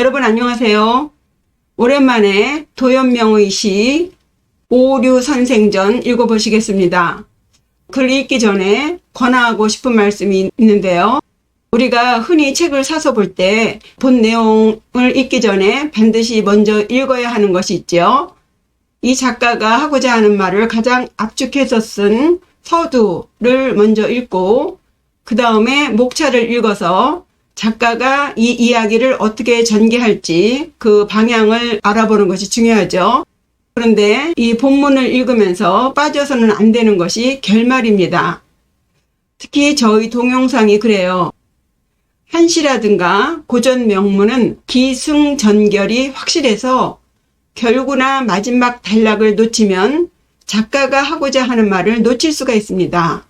여러분 안녕하세요. 오랜만에 도연명의 시 오류선생전 읽어보시겠습니다. 글 읽기 전에 권하고 싶은 말씀이 있는데요. 우리가 흔히 책을 사서 볼 때 본 내용을 읽기 전에 반드시 먼저 읽어야 하는 것이 있죠. 이 작가가 하고자 하는 말을 가장 압축해서 쓴 서두를 먼저 읽고 그 다음에 목차를 읽어서 작가가 이 이야기를 어떻게 전개할지 그 방향을 알아보는 것이 중요하죠. 그런데 이 본문을 읽으면서 빠져서는 안 되는 것이 결말입니다. 특히 저희 동영상이 그래요. 한시라든가 고전 명문은 기승전결이 확실해서 결구나 마지막 단락을 놓치면 작가가 하고자 하는 말을 놓칠 수가 있습니다.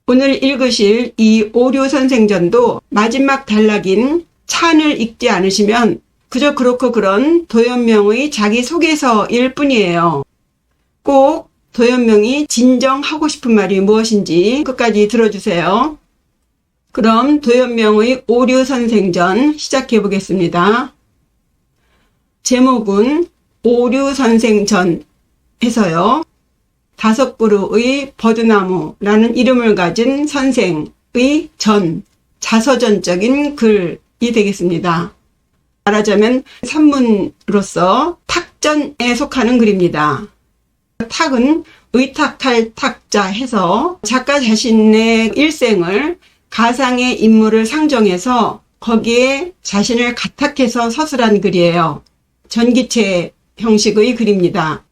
오늘 읽으실 이 오류선생전도 마지막 단락인 찬을 읽지 않으시면 그저 그렇고 그런 도연명의 자기소개서일 뿐이에요. 꼭 도연명이 진정하고 싶은 말이 무엇인지 끝까지 들어주세요. 그럼 도연명의 오류선생전 시작해 보겠습니다. 제목은 오류선생전 해서요. 5그루의 버드나무라는 이름을 가진 선생의 전, 자서전적인 글이 되겠습니다. 말하자면 산문으로서 탁전에 속하는 글입니다. 탁은 의탁탈 탁자 해서 작가 자신의 일생을 가상의 인물을 상정해서 거기에 자신을 가탁해서 서술한 글이에요. 전기체 형식의 글입니다.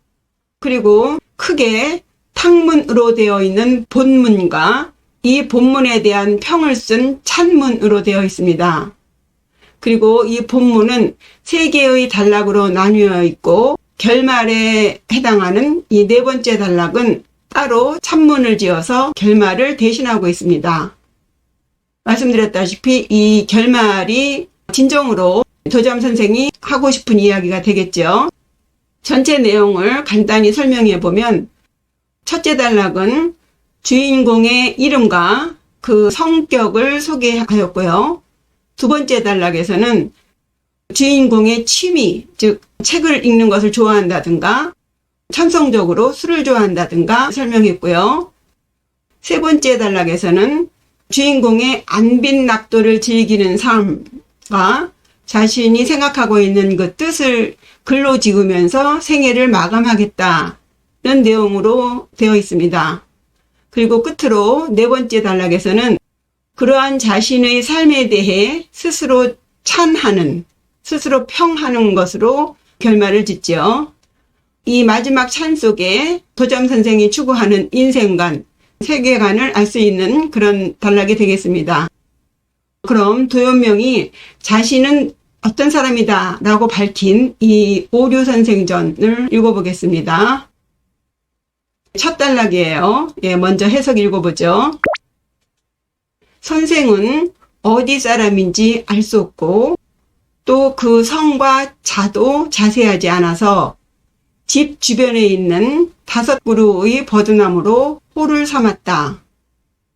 그리고 크게 탁문으로 되어 있는 본문과 이 본문에 대한 평을 쓴 찬문으로 되어 있습니다. 그리고 이 본문은 3개의 단락으로 나뉘어 있고 결말에 해당하는 이 4번째 단락은 따로 찬문을 지어서 결말을 대신하고 있습니다. 말씀드렸다시피 이 결말이 진정으로 도잠 선생이 하고 싶은 이야기가 되겠죠. 전체 내용을 간단히 설명해 보면 첫째 단락은 주인공의 이름과 그 성격을 소개하였고요. 두 번째 단락에서는 주인공의 취미, 즉 책을 읽는 것을 좋아한다든가 천성적으로 술을 좋아한다든가 설명했고요. 세 번째 단락에서는 주인공의 안빈낙도를 즐기는 삶과 자신이 생각하고 있는 그 뜻을 글로 지으면서 생애를 마감하겠다는 내용으로 되어 있습니다. 그리고 끝으로 4번째 단락에서는 그러한 자신의 삶에 대해 스스로 찬하는, 스스로 평하는 것으로 결말을 짓죠. 이 마지막 찬 속에 도잠 선생이 추구하는 인생관, 세계관을 알 수 있는 그런 단락이 되겠습니다. 그럼 도연명이 자신은 어떤 사람이다 라고 밝힌 이 오류선생전을 읽어보겠습니다. 첫 단락이에요. 먼저 해석 읽어보죠. 선생은 어디 사람인지 알 수 없고 또 그 성과 자도 자세하지 않아서 집 주변에 있는 5그루의 버드나무로 호를 삼았다.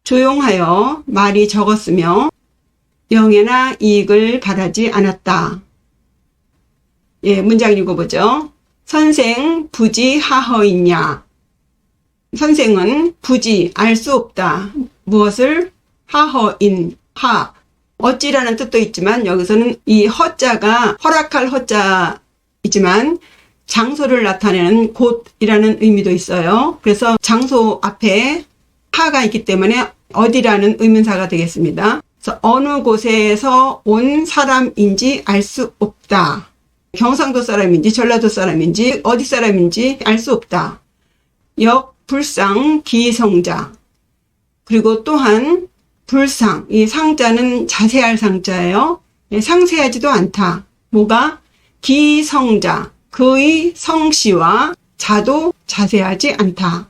조용하여 말이 적었으며 영예나 이익을 바라지 않았다. 문장 읽어보죠. 선생 부지 하허이냐. 선생은 부지 알 수 없다. 무엇을? 하허인 하. 어찌라는 뜻도 있지만 여기서는 이 허자가 허락할 허자이지만 장소를 나타내는 곳이라는 의미도 있어요. 그래서 장소 앞에 하가 있기 때문에 어디라는 의문사가 되겠습니다. 그래서 어느 곳에서 온 사람인지 알 수 없다. 경상도 사람인지 전라도 사람인지 어디 사람인지 알 수 없다. 역 불상 기성자. 그리고 또한 불상, 이 상자는 자세할 상자예요. 상세하지도 않다. 뭐가? 기성자, 그의 성씨와 자도 자세하지 않다.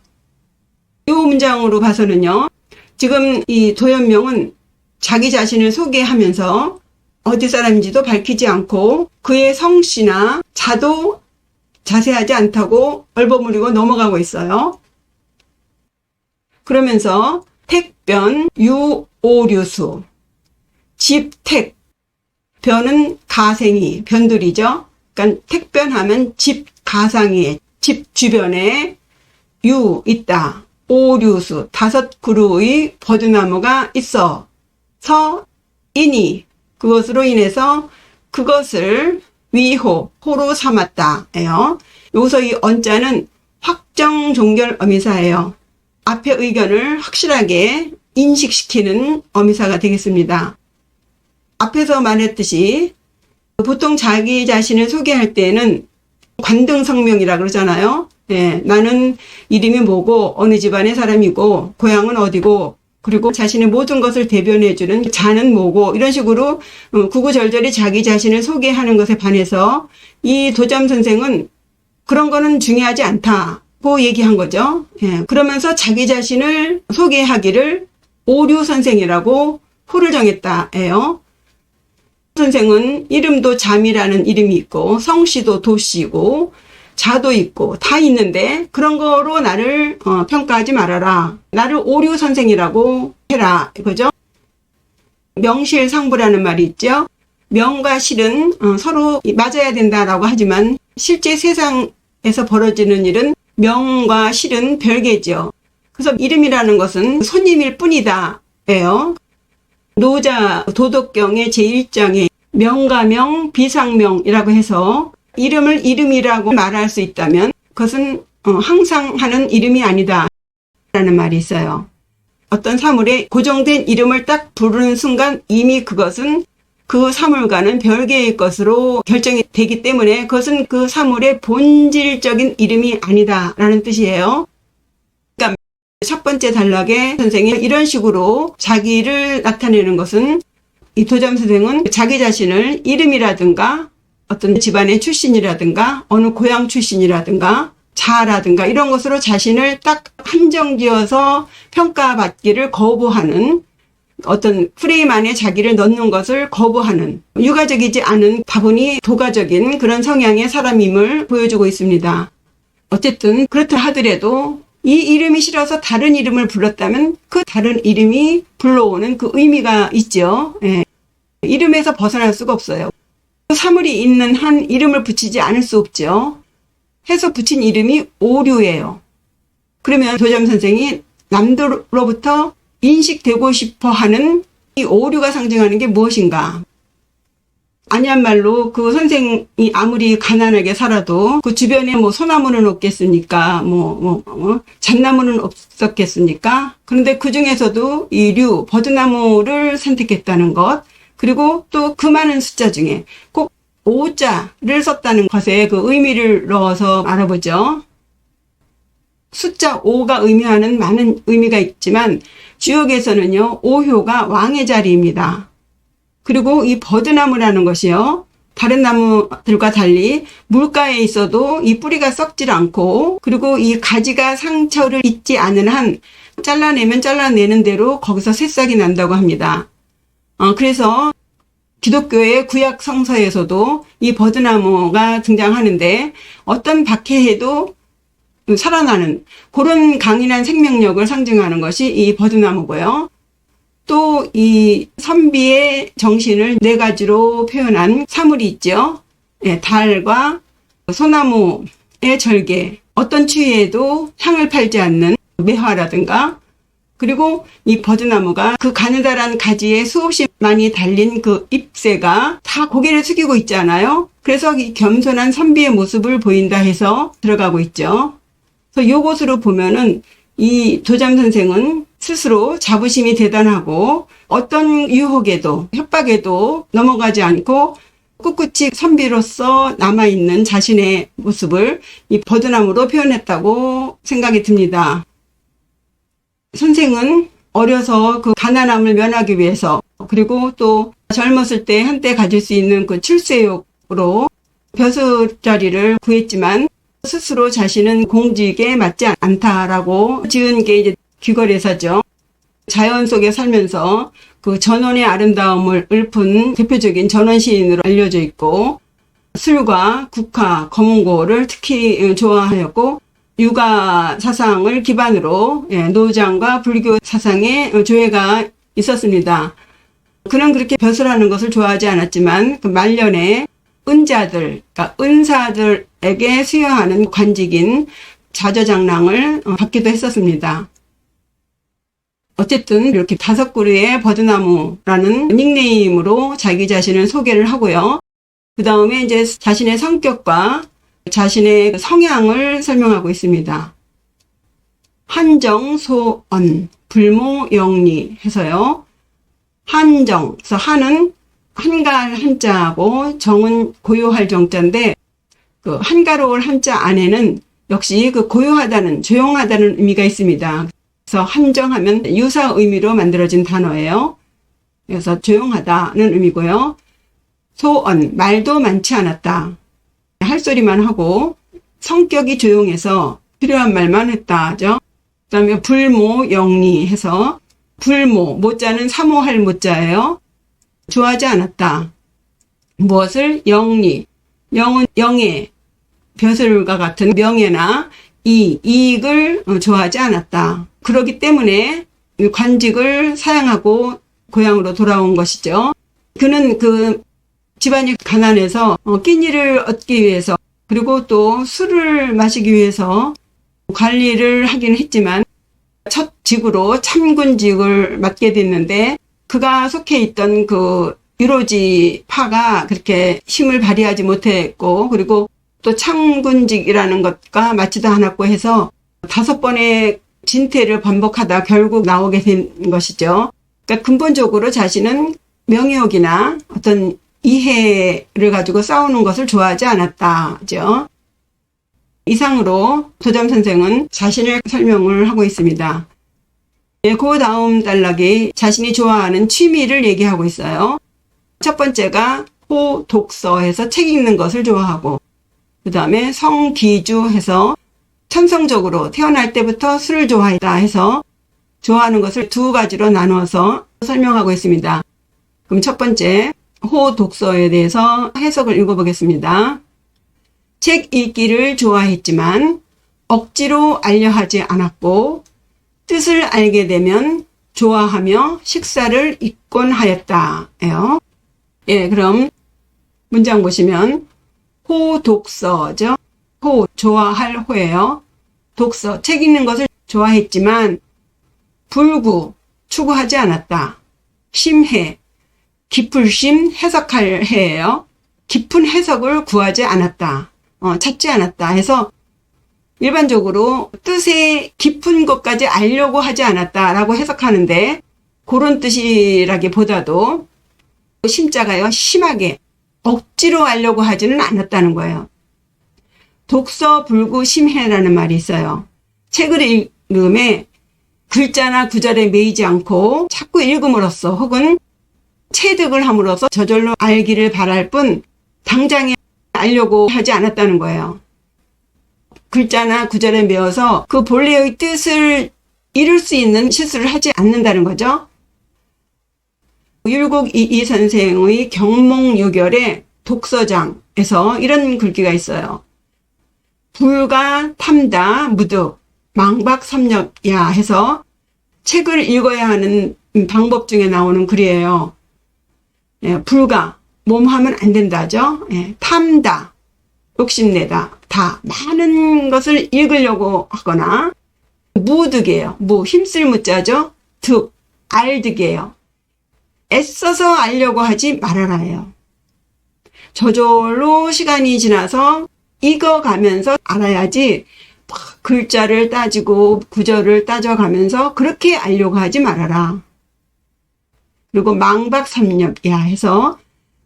이 문장으로 봐서는요. 지금 이 도연명은 자기 자신을 소개하면서 어디 사람인지도 밝히지 않고 그의 성씨나 자도 자세하지 않다고 얼버무리고 넘어가고 있어요. 그러면서 택변 유오류수 집택 변은 가생이, 변두리죠. 그러니까 택변하면 집 가상에, 집 주변에 유 있다. 오류수, 5그루의 버드나무가 있어. 서 이니, 그것으로 인해서 그것을 위호, 호로 삼았다. 예요. 여기서 이 언자는 확정 종결 어미사예요. 앞의 의견을 확실하게 인식시키는 어미사가 되겠습니다. 앞에서 말했듯이 보통 자기 자신을 소개할 때는 관등성명이라 그러잖아요. 예, 나는 이름이 뭐고 어느 집안의 사람이고 고향은 어디고 그리고 자신의 모든 것을 대변해주는 자는 뭐고 이런 식으로 구구절절히 자기 자신을 소개하는 것에 반해서 이 도점 선생은 그런 거는 중요하지 않다고 얘기한 거죠. 예, 그러면서 자기 자신을 소개하기를 오류 선생이라고 호를 정했다예요. 선생은 이름도 잠이라는 이름이 있고 성씨도 도씨고 자도 있고 다 있는데 그런 거로 나를 평가하지 말아라. 나를 오류 선생이라고 해라. 그죠? 명실상부라는 말이 있죠. 명과 실은 서로 맞아야 된다라고 하지만 실제 세상에서 벌어지는 일은 명과 실은 별개죠. 그래서 이름이라는 것은 손님일 뿐이다. 예요. 노자 도덕경의 제1장에 명가명 비상명이라고 해서 이름을 이름이라고 말할 수 있다면 그것은 항상 하는 이름이 아니다 라는 말이 있어요. 어떤 사물에 고정된 이름을 딱 부르는 순간 이미 그것은 그 사물과는 별개의 것으로 결정이 되기 때문에 그것은 그 사물의 본질적인 이름이 아니다 라는 뜻이에요. 그러니까 첫 번째 단락에 선생이 이런 식으로 자기를 나타내는 것은 이 도점 선생은 자기 자신을 이름이라든가 어떤 집안의 출신이라든가 어느 고향 출신이라든가 자라든가 이런 것으로 자신을 딱 한정지어서 평가받기를 거부하는 어떤 프레임 안에 자기를 넣는 것을 거부하는 유가적이지 않은 다분히 도가적인 그런 성향의 사람임을 보여주고 있습니다. 어쨌든 그렇다 하더라도 이 이름이 싫어서 다른 이름을 불렀다면 그 다른 이름이 불러오는 그 의미가 있죠. 예. 이름에서 벗어날 수가 없어요. 그 사물이 있는 한 이름을 붙이지 않을 수 없죠. 해서 붙인 이름이 오류예요. 그러면 도점 선생이 남들로부터 인식되고 싶어 하는 이 오류가 상징하는 게 무엇인가? 아니한 말로 그 선생이 아무리 가난하게 살아도 그 주변에 뭐 소나무는 없겠습니까? 잣나무는 없었겠습니까? 그런데 그 중에서도 이 류, 버드나무를 선택했다는 것, 그리고 또 그 많은 숫자 중에 꼭 5자를 썼다는 것에 그 의미를 넣어서 알아보죠. 숫자 5가 의미하는 많은 의미가 있지만 주역에서는요, 오효가 왕의 자리입니다. 그리고 이 버드나무라는 것이요, 다른 나무들과 달리 물가에 있어도 이 뿌리가 썩질 않고 그리고 이 가지가 상처를 입지 않은 한 잘라내면 잘라내는 대로 거기서 새싹이 난다고 합니다. 그래서 기독교의 구약 성서에서도 이 버드나무가 등장하는데 어떤 박해에도 살아나는 그런 강인한 생명력을 상징하는 것이 이 버드나무고요. 또 이 선비의 정신을 4가지로 표현한 사물이 있죠. 예, 달과 소나무의 절개, 어떤 추위에도 향을 팔지 않는 매화라든가, 그리고 이 버드나무가 그 가느다란 가지에 수없이 많이 달린 그 잎새가 다 고개를 숙이고 있잖아요. 그래서 이 겸손한 선비의 모습을 보인다 해서 들어가고 있죠. 그래서 요것으로 보면은 이 도점 선생은 스스로 자부심이 대단하고 어떤 유혹에도 협박에도 넘어가지 않고 꿋꿋이 선비로서 남아있는 자신의 모습을 이 버드나무로 표현했다고 생각이 듭니다. 선생은 어려서 그 가난함을 면하기 위해서 그리고 또 젊었을 때 한때 가질 수 있는 그 출세욕으로 벼슬자리를 구했지만 스스로 자신은 공직에 맞지 않다라고 지은 게 이제 귀걸이사죠. 자연 속에 살면서 그 전원의 아름다움을 읊은 대표적인 전원 시인으로 알려져 있고 술과 국화, 검은고를 특히 좋아하였고 유가 사상을 기반으로 노장과 불교 사상의 조예가 있었습니다. 그는 그렇게 벼슬하는 것을 좋아하지 않았지만 그 말년에 은자들, 그러니까 은사들에게 수여하는 관직인 자저장랑을 받기도 했었습니다. 어쨌든 이렇게 5그루의 버드나무라는 닉네임으로 자기 자신을 소개를 하고요. 그 다음에 이제 자신의 성격과 자신의 성향을 설명하고 있습니다. 한정소언, 불모영리 해서요. 한정, 그래서 한은 한가할 한자하고 정은 고요할 정자인데 그 한가로울 한자 안에는 역시 그 고요하다는, 조용하다는 의미가 있습니다. 그래서 한정하면 유사 의미로 만들어진 단어예요. 그래서 조용하다는 의미고요. 소언, 말도 많지 않았다. 할 소리만 하고 성격이 조용해서 필요한 말만 했다 하죠. 그 다음에 불모영리 해서 불모, 모자는 사모할 모자예요. 좋아하지 않았다. 무엇을? 영리. 영은 영예, 벼슬과 같은 명예나 이익을 좋아하지 않았다. 그렇기 때문에 관직을 사양하고 고향으로 돌아온 것이죠. 그는 그 집안이 가난해서 끼니를 얻기 위해서 그리고 또 술을 마시기 위해서 관리를 하긴 했지만 첫 직으로 참군직을 맡게 됐는데 그가 속해 있던 그 유로지 파가 그렇게 힘을 발휘하지 못했고 그리고 또 참군직이라는 것과 맞지도 않았고 해서 5번의 진퇴를 반복하다 결국 나오게 된 것이죠. 그러니까 근본적으로 자신은 명예욕이나 어떤 이해를 가지고 싸우는 것을 좋아하지 않았다죠. 이상으로 도점 선생은 자신의 설명을 하고 있습니다. 그 다음 단락이 자신이 좋아하는 취미를 얘기하고 있어요. 첫 번째가 호독서해서 책 읽는 것을 좋아하고 그 다음에 성기주해서 천성적으로 태어날 때부터 술을 좋아했다 해서 좋아하는 것을 2가지로 나누어서 설명하고 있습니다. 그럼 첫 번째 호독서에 대해서 해석을 읽어보겠습니다. 책 읽기를 좋아했지만 억지로 알려 하지 않았고 뜻을 알게 되면 좋아하며 식사를 잊곤 하였다예요. 예, 그럼 문장 보시면 호독서죠. 호, 좋아할 호예요. 독서, 책 읽는 것을 좋아했지만 불구, 추구하지 않았다. 심해, 깊을심, 해석할 해예요. 깊은 해석을 구하지 않았다. 찾지 않았다 해서 일반적으로 뜻의 깊은 것까지 알려고 하지 않았다라고 해석하는데 그런 뜻이라기보다도 심자가요, 심하게 억지로 알려고 하지는 않았다는 거예요. 독서 불구 심해라는 말이 있어요. 책을 읽음에 글자나 구절에 매이지 않고 자꾸 읽음으로써 혹은 체득을 함으로써 저절로 알기를 바랄 뿐 당장에 알려고 하지 않았다는 거예요. 글자나 구절에 매어서 그 본래의 뜻을 이룰 수 있는 실수를 하지 않는다는 거죠. 율곡이이 선생의 경몽유결의 독서장에서 이런 글귀가 있어요. 불가 탐다 무득 망박삼력야 해서 책을 읽어야 하는 방법 중에 나오는 글이에요. 예, 불가 몸하면 안 된다죠. 예, 탐다 욕심내다 다 많은 것을 읽으려고 하거나 무득이에요. 무 힘쓸 무자죠. 득 알득이에요. 애써서 알려고 하지 말아라예요. 저절로 시간이 지나서 읽어가면서 알아야지 글자를 따지고 구절을 따져가면서 그렇게 알려고 하지 말아라. 그리고 망박삼력야 해서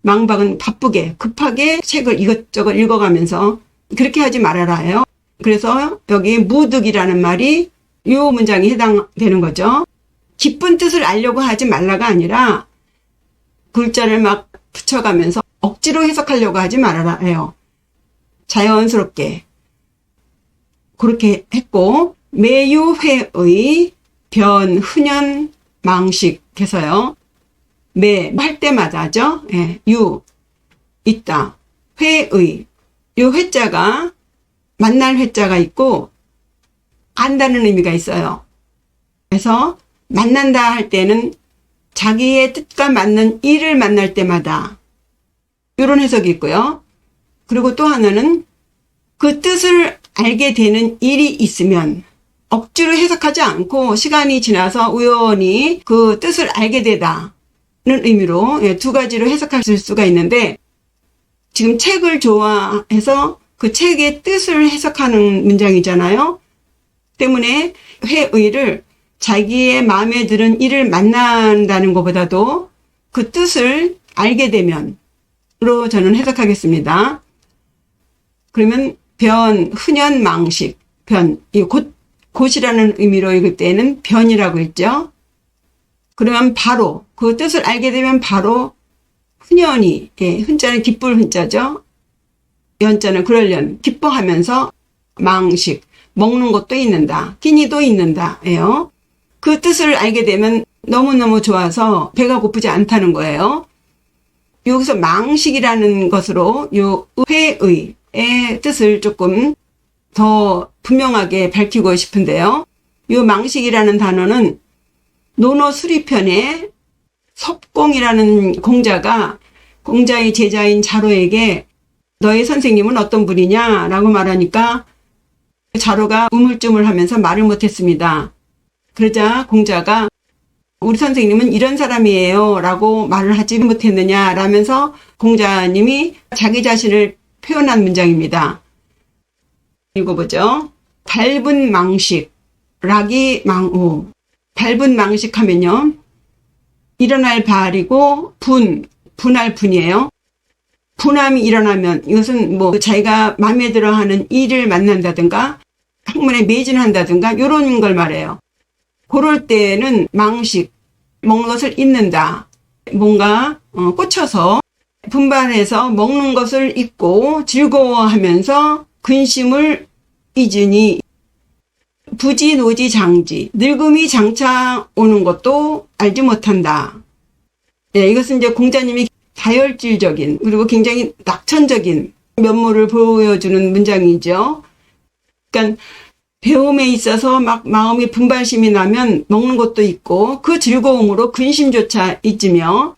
망박은 바쁘게 급하게 책을 이것저것 읽어가면서 그렇게 하지 말아라예요. 그래서 여기 무득이라는 말이 이 문장에 해당되는 거죠. 깊은 뜻을 알려고 하지 말라가 아니라 글자를 막 붙여가면서 억지로 해석하려고 하지 말아라예요. 자연스럽게 그렇게 했고 매유회의 변 흔연 망식해서요. 매 할 때마다죠. 예, 유 있다. 회의 요 회자가 만날 회자가 있고 안다는 의미가 있어요. 그래서 만난다 할 때는 자기의 뜻과 맞는 일을 만날 때마다 이런 해석이 있고요. 그리고 또 하나는 그 뜻을 알게 되는 일이 있으면 억지로 해석하지 않고 시간이 지나서 우연히 그 뜻을 알게 되다는 의미로 두 가지로 해석하실 수가 있는데, 지금 책을 좋아해서 그 책의 뜻을 해석하는 문장이잖아요. 때문에 회의를 자기의 마음에 드는 일을 만난다는 것보다도 그 뜻을 알게 되면으로 저는 해석하겠습니다. 그러면 변, 흔연, 망식, 변, 이 곧이라는 의미로 읽을 때는 변이라고 했죠. 그러면 바로, 그 뜻을 알게 되면 바로 흔연히, 흔자는 기쁠 흔자죠. 연자는 그러려는, 기뻐하면서 망식, 먹는 것도 있는다, 끼니도 있는다, 예요. 그 뜻을 알게 되면 너무너무 좋아서 배가 고프지 않다는 거예요. 여기서 망식이라는 것으로 요 회의의 뜻을 조금 더 분명하게 밝히고 싶은데요. 요 망식이라는 단어는 논어 수리편에 섭공이라는 공자가 공자의 제자인 자로에게 너의 선생님은 어떤 분이냐 라고 말하니까 자로가 우물쭈물하면서 말을 못했습니다. 그러자 공자가 우리 선생님은 이런 사람이에요 라고 말을 하지 못했느냐 라면서 공자님이 자기 자신을 표현한 문장입니다. 읽어보죠. 밟은 망식, 락이 망우. 밟은 망식 하면요, 일어날 발이고 분할 분이에요. 분함이 일어나면 이것은 뭐 자기가 마음에 들어 하는 일을 만난다든가 학문에 매진한다든가 이런 걸 말해요. 그럴 때는 망식, 먹는 것을 잊는다. 뭔가 꽂혀서 분발해서 먹는 것을 잊고 즐거워하면서 근심을 잊으니 부지 노지 장지, 늙음이 장차 오는 것도 알지 못한다. 네, 이것은 이제 공자님이 다혈질적인 그리고 굉장히 낙천적인 면모를 보여주는 문장이죠. 그러니까 배움에 있어서 막 마음이 분발심이 나면 먹는 것도 있고 그 즐거움으로 근심조차 잊으며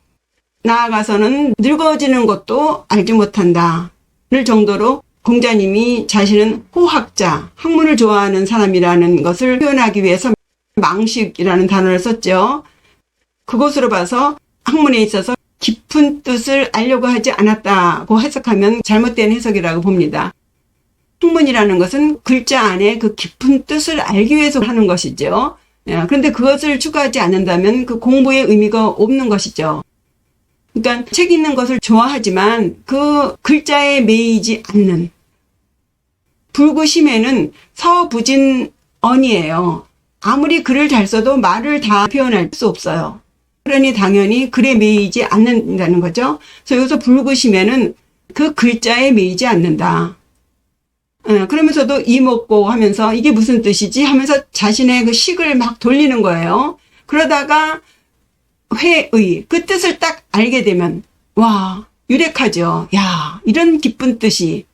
나아가서는 늙어지는 것도 알지 못한다 를 정도로 공자님이 자신은 호학자, 학문을 좋아하는 사람이라는 것을 표현하기 위해서 망식이라는 단어를 썼죠. 그것으로 봐서 학문에 있어서 깊은 뜻을 알려고 하지 않았다고 해석하면 잘못된 해석이라고 봅니다. 학문이라는 것은 글자 안에 그 깊은 뜻을 알기 위해서 하는 것이죠. 그런데 그것을 추구하지 않는다면 그 공부의 의미가 없는 것이죠. 그러니까 책 읽는 것을 좋아하지만 그 글자에 매이지 않는, 불구심에는 서부진언이에요. 아무리 글을 잘 써도 말을 다 표현할 수 없어요. 그러니 당연히 글에 매이지 않는다는 거죠. 그래서 여기서 불구심에는 그 글자에 매이지 않는다. 그러면서도 이먹고 하면서 이게 무슨 뜻이지 하면서 자신의 그 식을 막 돌리는 거예요. 그러다가 회의, 그 뜻을 딱 알게 되면 와, 유력하죠. 야, 이런 기쁜 뜻이,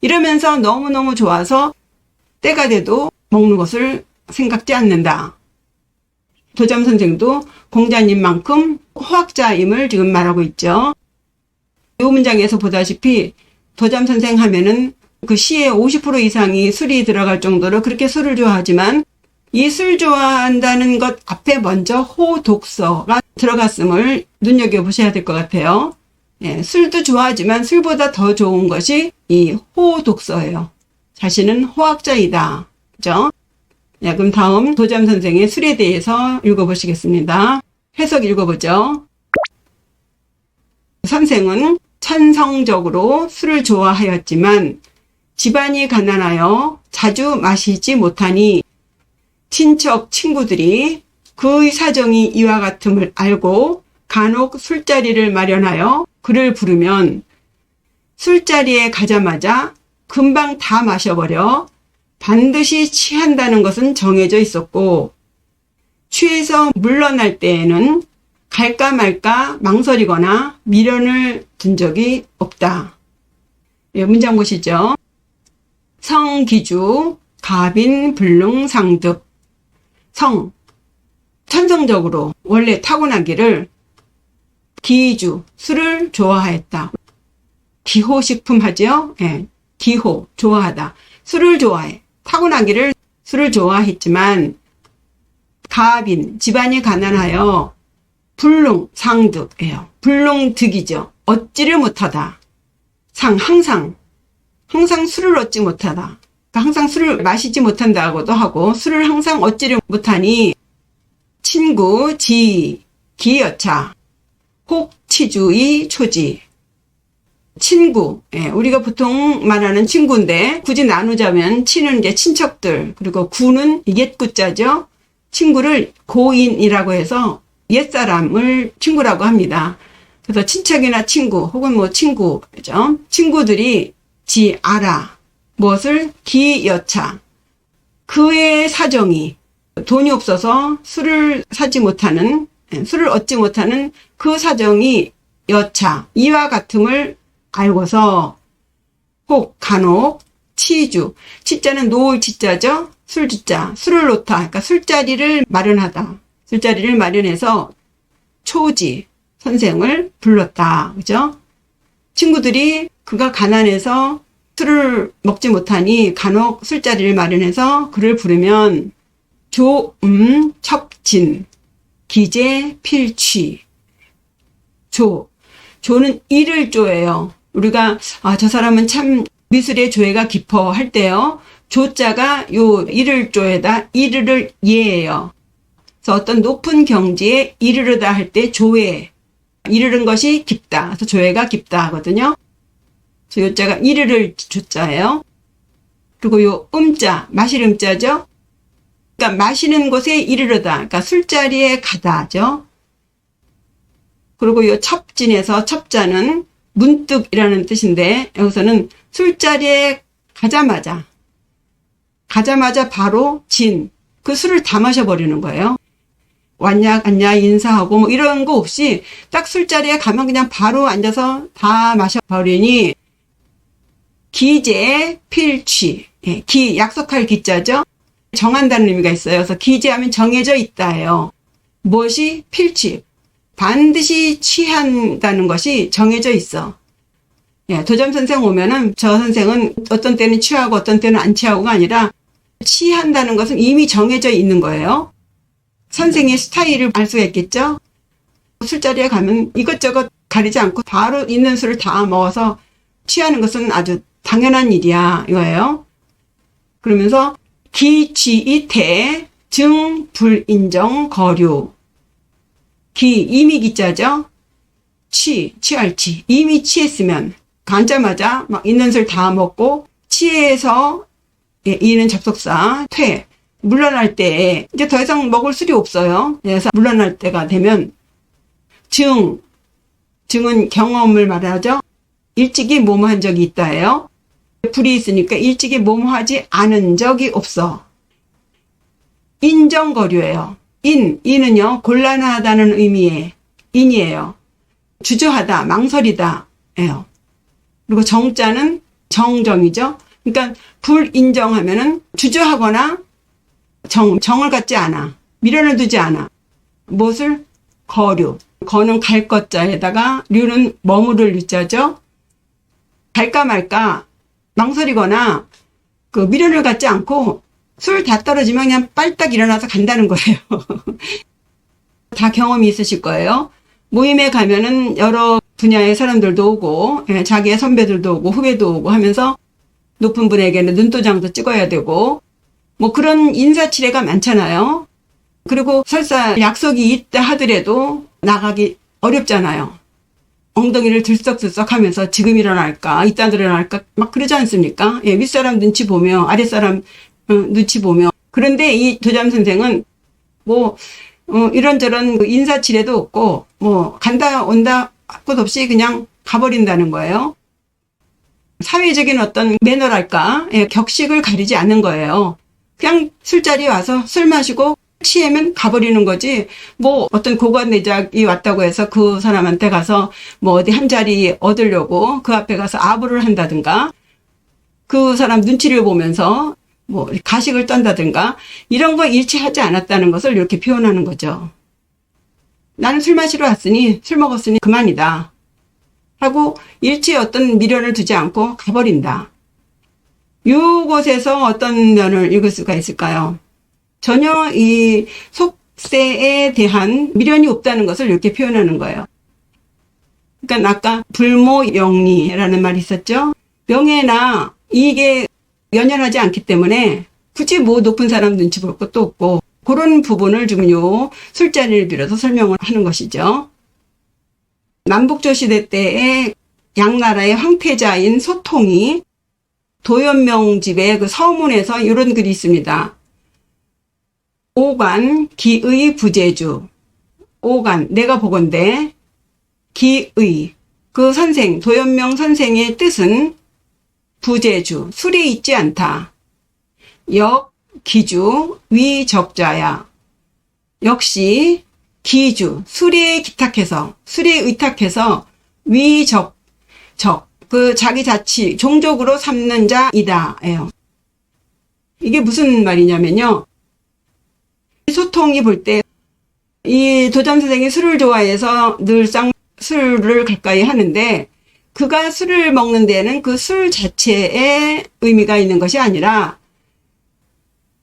이러면서 너무너무 좋아서 때가 돼도 먹는 것을 생각지 않는다. 도잠 선생도 공자님만큼 호학자임을 지금 말하고 있죠. 이 문장에서 보다시피 도잠 선생 하면은 그 시의 50% 이상이 술이 들어갈 정도로 그렇게 술을 좋아하지만 이 술 좋아한다는 것 앞에 먼저 호독서가 들어갔음을 눈여겨보셔야 될 것 같아요. 예, 술도 좋아하지만 술보다 더 좋은 것이 이 호독서예요. 자신은 호학자이다. 그죠? 예, 그럼 다음 도잠 선생의 술에 대해서 읽어보시겠습니다. 해석 읽어보죠. 선생은 천성적으로 술을 좋아하였지만 집안이 가난하여 자주 마시지 못하니 친척 친구들이 그의 사정이 이와 같음을 알고 간혹 술자리를 마련하여 그를 부르면 술자리에 가자마자 금방 다 마셔버려 반드시 취한다는 것은 정해져 있었고, 취해서 물러날 때에는 갈까 말까 망설이거나 미련을 둔 적이 없다. 예, 문장 보시죠. 성기주 가빈 불능 상득. 성, 천성적으로 원래 타고나기를 기주, 술을 좋아했다. 기호식품 하죠? 예, 기호, 좋아하다. 술을 좋아해. 타고나기를 술을 좋아했지만 가빈, 집안이 가난하여 불능, 상득이에요. 불능득이죠. 얻지를 못하다. 항상 술을 얻지 못하다. 그러니까 항상 술을 마시지 못한다고도 하고 술을 항상 얻지를 못하니 친구, 기여차, 혹치주의 초지. 친구, 예, 우리가 보통 말하는 친구인데 굳이 나누자면 친은 이제 친척들, 그리고 구는 옛구자죠. 친구를 고인이라고 해서 옛사람을 친구라고 합니다. 그래서 친척이나 친구 혹은 뭐 친구, 그죠? 친구들이 알아. 무엇을? 기여차. 그의 사정이 돈이 없어서 술을 사지 못하는, 술을 얻지 못하는 그 사정이 여차, 이와 같음을 알고서 혹 간혹 치주, 치자는 놓을 치자죠. 술주자, 술을 놓다. 그러니까 술자리를 마련하다. 술자리를 마련해서 초지, 선생을 불렀다. 그죠? 친구들이 그가 가난해서 술을 먹지 못하니 간혹 술자리를 마련해서 그를 부르면 첩진, 기재, 필취. 조는 이를 조예요. 우리가 저 사람은 참 미술의 조예가 깊어 할 때요. 조자가 요 이를 조에다 이르를 예예요. 그래서 어떤 높은 경지에 이르르다 할 때 조예. 이르는 것이 깊다. 그래서 조예가 깊다 하거든요. 그래서 요자가 이르를 조자예요. 그리고 요 음자, 마실 음자죠. 그러니까 마시는 곳에 이르르다. 그러니까 술자리에 가다죠. 그리고 요 첩진에서 첩자는 문득이라는 뜻인데 여기서는 술자리에 가자마자 바로 그 술을 다 마셔버리는 거예요. 왔냐 갔냐 인사하고 뭐 이런 거 없이 딱 술자리에 가면 그냥 바로 앉아서 다 마셔버리니 기재 필취. 예, 약속할 기자죠. 정한다는 의미가 있어요. 그래서 기재하면 정해져 있다예요. 무엇이? 필취. 반드시 취한다는 것이 정해져 있어. 예, 도점 선생 오면은 저 선생은 어떤 때는 취하고 어떤 때는 안 취하고가 아니라 취한다는 것은 이미 정해져 있는 거예요. 선생의 스타일을 알 수가 있겠죠. 술자리에 가면 이것저것 가리지 않고 바로 있는 술을 다 먹어서 취하는 것은 아주 당연한 일이야 이거예요. 그러면서 기취이태 증 불인정 거류. 이미 기자죠. 취할 치. 이미 취했으면 앉자마자 막 있는 술 다 먹고 취해서 이는 접속사 물러날 때 이제 더 이상 먹을 술이 없어요. 그래서 물러날 때가 되면 증은 경험을 말하죠. 일찍이 뭐뭐한 적이 있다예요. 불이 있으니까 일찍이 뭐뭐하지 않은 적이 없어. 인정거류예요. 인은요 곤란하다는 의미의 인이에요. 주저하다, 망설이다 예요. 그리고 정자는 정정이죠. 그러니까 불인정하면은 주저하거나 정을 갖지 않아. 미련을 두지 않아. 무엇을? 거류. 거는 갈 것자에다가 류는 머무를 유자죠. 갈까 말까 망설이거나 그 미련을 갖지 않고 술 다 떨어지면 그냥 빨딱 일어나서 간다는 거예요. 다 경험이 있으실 거예요. 모임에 가면은 여러 분야의 사람들도 오고 자기의 선배들도 오고 후배도 오고 하면서 높은 분에게는 눈도장도 찍어야 되고 뭐 그런 인사치레가 많잖아요. 그리고 설사 약속이 있다 하더라도 나가기 어렵잖아요. 엉덩이를 들썩들썩 하면서 지금 일어날까 이따 일어날까 막 그러지 않습니까? 예, 윗사람 눈치 보며 아랫사람 눈치 보며. 그런데 이 도잠 선생은 뭐 이런저런 인사치레도 없고 뭐 간다 온다 할 것 없이 그냥 가버린다는 거예요. 사회적인 어떤 매너랄까 격식을 가리지 않는 거예요. 그냥 술자리에 와서 술 마시고 취하면 가버리는 거지 뭐 어떤 고관 내작이 왔다고 해서 그 사람한테 가서 뭐 어디 한 자리 얻으려고 그 앞에 가서 아부를 한다든가 그 사람 눈치를 보면서 뭐 가식을 떤다든가 이런 거 일치하지 않았다는 것을 이렇게 표현하는 거죠. 나는 술 마시러 왔으니 술 먹었으니 그만이다 하고 일체의 어떤 미련을 두지 않고 가버린다. 이곳에서 어떤 면을 읽을 수가 있을까요? 전혀 이 속세에 대한 미련이 없다는 것을 이렇게 표현하는 거예요. 그러니까 아까 불모영리라는 말이 있었죠. 명예나 이익에 연연하지 않기 때문에 굳이 뭐 높은 사람 눈치 볼 것도 없고, 그런 부분을 지금 요 술자리를 빌어서 설명을 하는 것이죠. 남북조 시대 때의 양나라의 황태자인 소통이 도연명집의 그 서문에서 이런 글이 있습니다. 오간 기의 부재주. 오간, 내가 보건대 기의, 그 선생, 도연명 선생의 뜻은 부재주, 술에 있지 않다. 역, 기주, 위적자야. 역시 기주, 술에 기탁해서, 술에 의탁해서 위적, 그 자기 자치, 종족으로 삼는 자이다. 예요. 이게 무슨 말이냐면요. 소통이 볼 때 이 도담 선생이 술을 좋아해서 늘상 술을 가까이 하는데, 그가 술을 먹는 데에는 그 술 자체에 의미가 있는 것이 아니라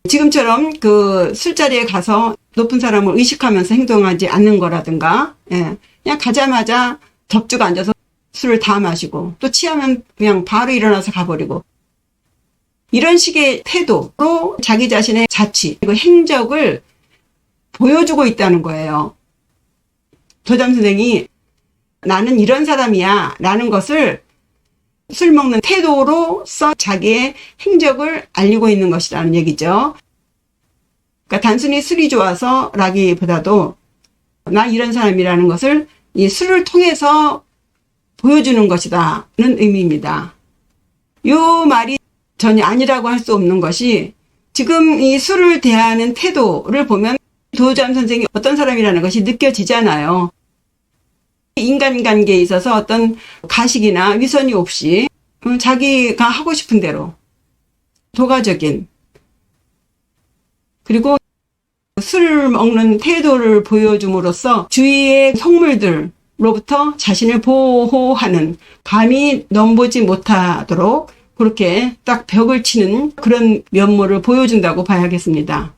지금처럼 그 술자리에 가서 높은 사람을 의식하면서 행동하지 않는 거라든가, 예, 그냥 가자마자 덥죽 앉아서 술을 다 마시고 또 취하면 그냥 바로 일어나서 가버리고, 이런 식의 태도로 자기 자신의 자치 그리고 행적을 보여주고 있다는 거예요. 도담 선생이 나는 이런 사람이야 라는 것을 술 먹는 태도로서 자기의 행적을 알리고 있는 것이라는 얘기죠. 그러니까 단순히 술이 좋아서 라기보다도 나 이런 사람이라는 것을 이 술을 통해서 보여주는 것이다는 의미입니다. 이 말이 전혀 아니라고 할 수 없는 것이, 지금 이 술을 대하는 태도를 보면 도담 선생이 어떤 사람이라는 것이 느껴지잖아요. 인간관계에 있어서 어떤 가식이나 위선이 없이 자기가 하고 싶은 대로 도가적인, 그리고 술 먹는 태도를 보여줌으로써 주위의 속물들로부터 자신을 보호하는, 감히 넘보지 못하도록 그렇게 딱 벽을 치는 그런 면모를 보여준다고 봐야겠습니다.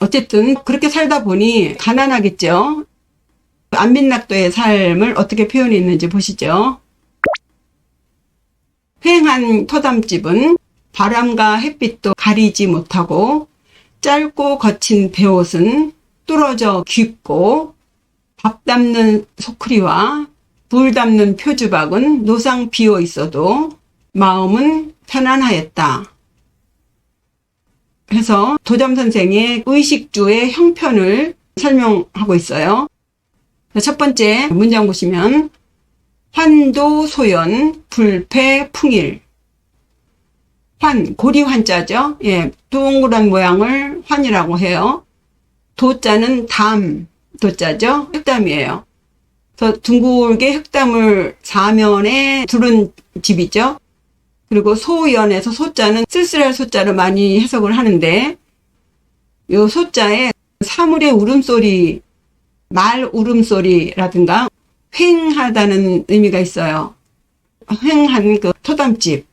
어쨌든 그렇게 살다 보니 가난하겠죠. 안민낙도의 삶을 어떻게 표현했는지 보시죠. 휑한 토담집은 바람과 햇빛도 가리지 못하고, 짧고 거친 베옷은 뚫어져 깊고, 밥 담는 소쿠리와 불 담는 표주박은 노상 비어 있어도 마음은 편안하였다. 그래서 도담 선생의 의식주의 형편을 설명하고 있어요. 첫 번째 문장 보시면 환도소연 불패풍일. 환, 고리 환자죠. 예, 동그란 모양을 환이라고 해요. 도자는 담, 도자죠. 흑담이에요. 그래서 둥글게 흑담을 사면에 두른 집이죠. 그리고 소연에서 소자는 쓸쓸할 소자로 많이 해석을 하는데, 요 소자에 사물의 울음소리, 말 울음소리라든가 휑하다는 의미가 있어요. 휑한 그 토담집.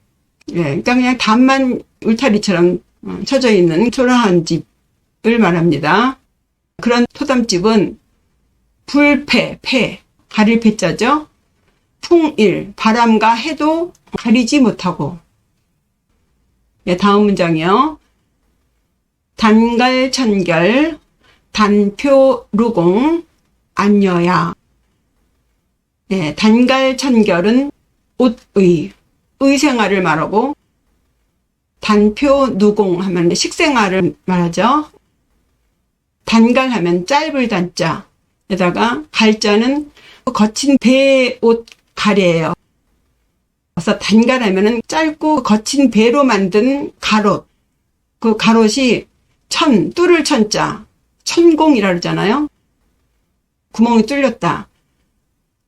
예, 그러니까 그냥 담만 울타리처럼 쳐져 있는 초라한 집을 말합니다. 그런 토담집은 불패, 패, 가릴 패자죠. 풍일, 바람과 해도 가리지 못하고. 예, 다음 문장이요. 단갈천결, 단표루공, 안여야. 예, 단갈천결은 옷의, 의생활을 말하고, 단표누공 하면 식생활을 말하죠. 단갈하면 짧을 단자, 에다가 갈자는 거친 배옷 가래예요. 그래서 단갈하면은 짧고 거친 배로 만든 가롯, 그 가롯이 뚫을 천자, 천공이라 그러잖아요. 구멍이 뚫렸다.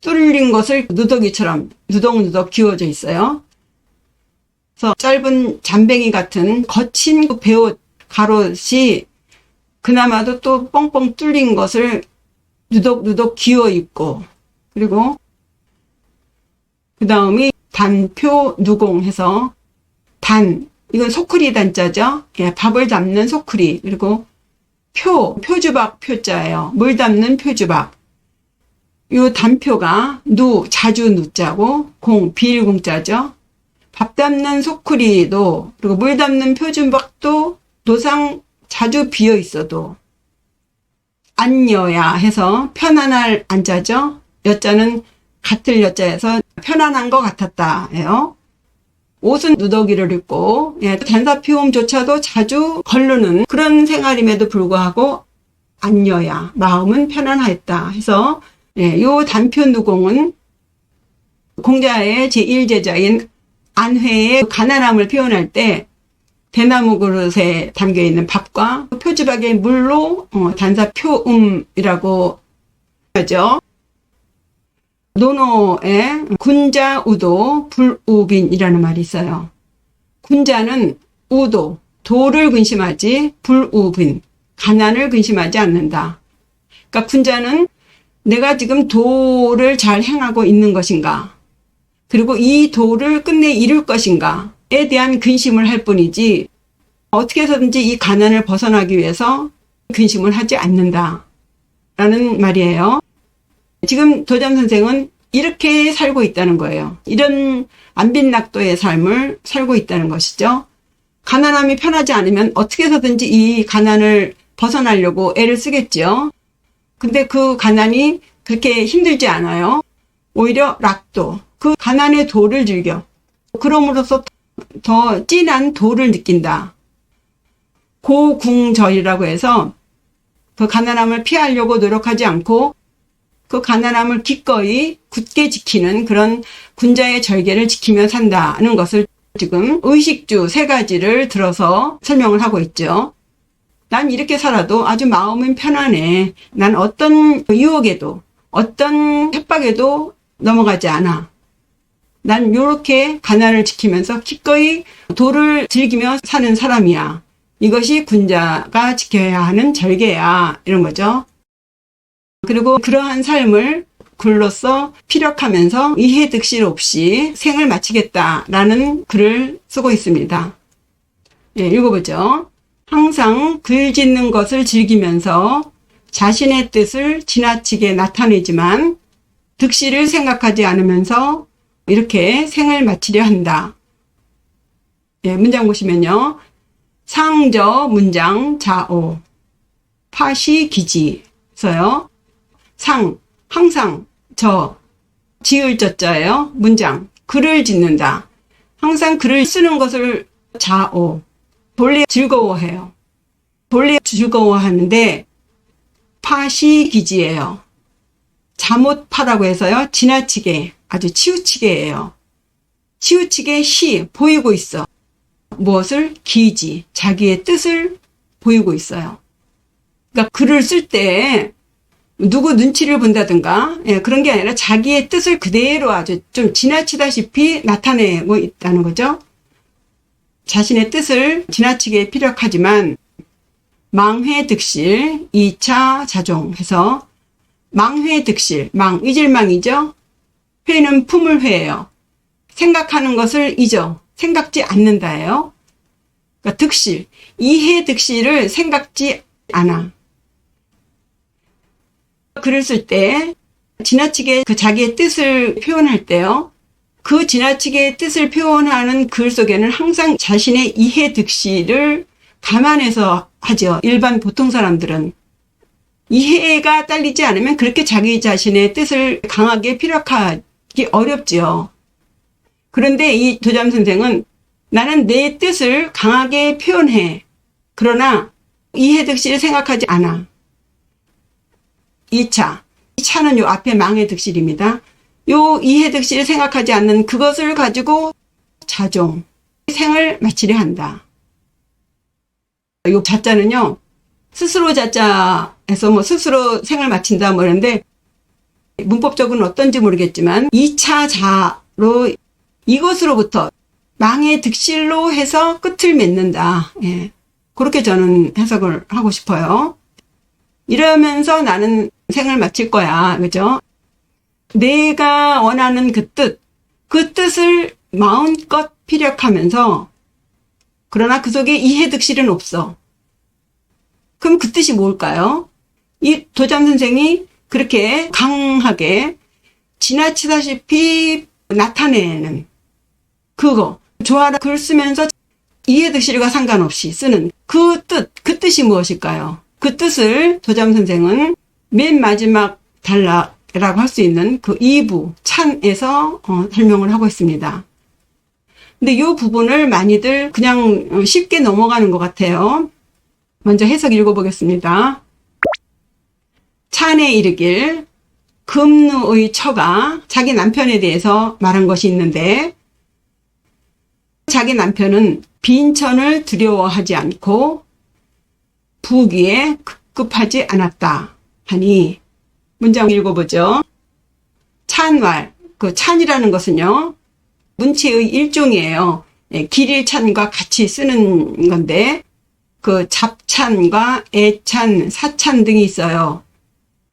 뚫린 것을 누더기처럼 누덕누덕 기워져 있어요. 그래서 짧은 잠뱅이 같은 거친 그 배옷 가롯이 그나마도 또 뻥뻥 뚫린 것을 누덕누덕 기어 있고, 그리고 그 다음이 단표 누공해서 이건 소쿠리 단자죠. 예, 밥을 담는 소쿠리. 그리고 표주박 표자예요. 물 담는 표주박. 요 단표가 자주 누자고 비일공자죠. 밥 담는 소쿠리도 그리고 물 담는 표주박도 노상 자주 비어 있어도 안여야 해서 편안할 안자죠. 여자는 같을 여자에서 편안한 것 같았다 예요. 옷은 누더기를 입고 단사피움조차도 자주 거르는 그런 생활임에도 불구하고 안여야 마음은 편안하였다 해서 요 단표누공은 공자의 제1제자인 안회의 가난함을 표현할 때 대나무 그릇에 담겨있는 밥과 표주박의 물로 단사표음이라고 하죠. 논어에 군자우도 불우빈이라는 말이 있어요. 군자는 도를 근심하지 불우빈, 가난을 근심하지 않는다. 그러니까 군자는 내가 지금 도를 잘 행하고 있는 것인가, 그리고 이 도를 끝내 이룰 것인가에 대한 근심을 할 뿐이지 어떻게 해서든지 이 가난을 벗어나기 위해서 근심을 하지 않는다 라는 말이에요. 지금 도잠 선생은 이렇게 살고 있다는 거예요. 이런 안빈낙도의 삶을 살고 있다는 것이죠. 가난함이 편하지 않으면 어떻게 해서든지 이 가난을 벗어나려고 애를 쓰겠죠. 근데 그 가난이 그렇게 힘들지 않아요. 오히려 락도, 그 가난의 도를 즐겨. 그럼으로써 더 진한 도를 느낀다. 고궁절이라고 해서 그 가난함을 피하려고 노력하지 않고 그 가난함을 기꺼이 굳게 지키는 그런 군자의 절개를 지키며 산다는 것을 지금 의식주 3가지를 들어서 설명을 하고 있죠. 난 이렇게 살아도 아주 마음은 편안해. 난 어떤 유혹에도 어떤 협박에도 넘어가지 않아. 난 이렇게 가난을 지키면서 기꺼이 도를 즐기며 사는 사람이야. 이것이 군자가 지켜야 하는 절개야. 이런 거죠. 그리고 그러한 삶을 글로써 피력하면서 이해득실 없이 생을 마치겠다라는 글을 쓰고 있습니다. 읽어보죠. 항상 글 짓는 것을 즐기면서 자신의 뜻을 지나치게 나타내지만 득실을 생각하지 않으면서 이렇게 생을 마치려 한다. 문장 보시면요. 상저 문장 자오 파시기지 써요. 항상 지을 저자예요. 문장 글을 짓는다. 항상 글을 쓰는 것을 자오 본래 즐거워해요. 본래 즐거워하는데 파시기지예요. 잘못파라고 해서요. 지나치게 아주 치우치게예요. 치우치게 보이고 있어. 무엇을? 기지 자기의 뜻을 보이고 있어요. 그러니까 글을 쓸 때 누구 눈치를 본다든가 그런 게 아니라 자기의 뜻을 그대로 아주 좀 지나치다시피 나타내고 있다는 거죠. 자신의 뜻을 지나치게 피력하지만 망회득실 2차 자종해서 망회득실, 잊을망이죠. 회는 품을 회예요. 생각하는 것을 잊어. 생각지 않는다예요. 그러니까 득실, 이해득실을 생각지 않아. 글을 쓸 때 지나치게 그 자기의 뜻을 표현할 때요. 그 지나치게 뜻을 표현하는 글 속에는 항상 자신의 이해득실을 감안해서 하죠. 일반 보통 사람들은. 이해가 딸리지 않으면 그렇게 자기 자신의 뜻을 강하게 피력하기 어렵지요. 그런데 이 도잠 선생은 나는 내 뜻을 강하게 표현해. 그러나 이해득실을 생각하지 않아. 2차는 요 앞에 망해득실입니다. 요 이해득실을 생각하지 않는 그것을 가지고 자종, 생을 마치려 한다. 요 자자는요, 스스로 자자에서 스스로 생을 마친다 이러는데, 문법적으로는 어떤지 모르겠지만, 2차 자로 이것으로부터 망의 득실로 해서 끝을 맺는다. 그렇게 저는 해석을 하고 싶어요. 이러면서 나는 생을 마칠 거야. 그죠? 내가 원하는 그 뜻을 마음껏 피력하면서, 그러나 그 속에 이해득실은 없어. 그럼 그 뜻이 뭘까요? 이 도잠 선생이 그렇게 강하게 지나치다시피 나타내는 그거, 조아라 글 쓰면서 이해득실과 상관없이 쓰는 그 뜻이 무엇일까요? 그 뜻을 도잠 선생은 맨 마지막 단락이라고 할 수 있는 그 2부 찬에서 설명을 하고 있습니다. 근데 이 부분을 많이들 그냥 쉽게 넘어가는 것 같아요. 먼저 해석 읽어보겠습니다. 찬에 이르길, 금누의 처가 자기 남편에 대해서 말한 것이 있는데, 자기 남편은 빈천을 두려워하지 않고 부귀에 급급하지 않았다 하니, 문장 읽어보죠. 찬왈, 그 찬이라는 것은요, 문체의 일종이에요. 길일찬과 같이 쓰는 건데, 그 잡찬과 애찬, 사찬 등이 있어요.